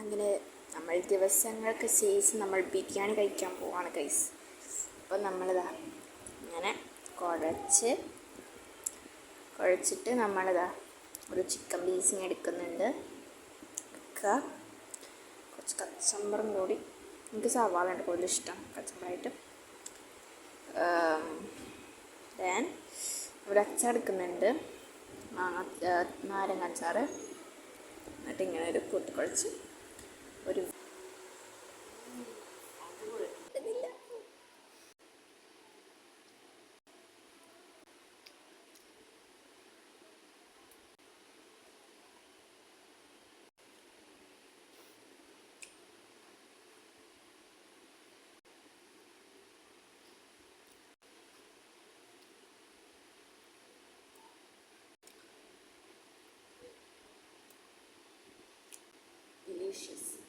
അങ്ങനെ നമ്മൾ ദിവസങ്ങൾക്ക് ശേഷം നമ്മൾ ബിരിയാണി കഴിക്കാൻ പോവാണ് ഗൈസ്. അപ്പോൾ നമ്മളിതാ ഇങ്ങനെ കുഴച്ചിട്ട് നമ്മളിതാ ഒരു ചിക്കൻ പീസിങ് എടുക്കുന്നുണ്ട്. കുറച്ച് കച്ചമ്പറും കൂടി, എനിക്ക് സവാള ഉണ്ട് കൂടുതൽ ഇഷ്ടം കച്ചമ്പറായിട്ട്. ദെൻ ഒരു അച്ചാർ എടുക്കുന്നുണ്ട്, നാരങ്ങ അച്ചാർ. എന്നിട്ട് ഇങ്ങനെ ഒരു കൂട്ടിക്കുഴച്ച് ഒരു delicious.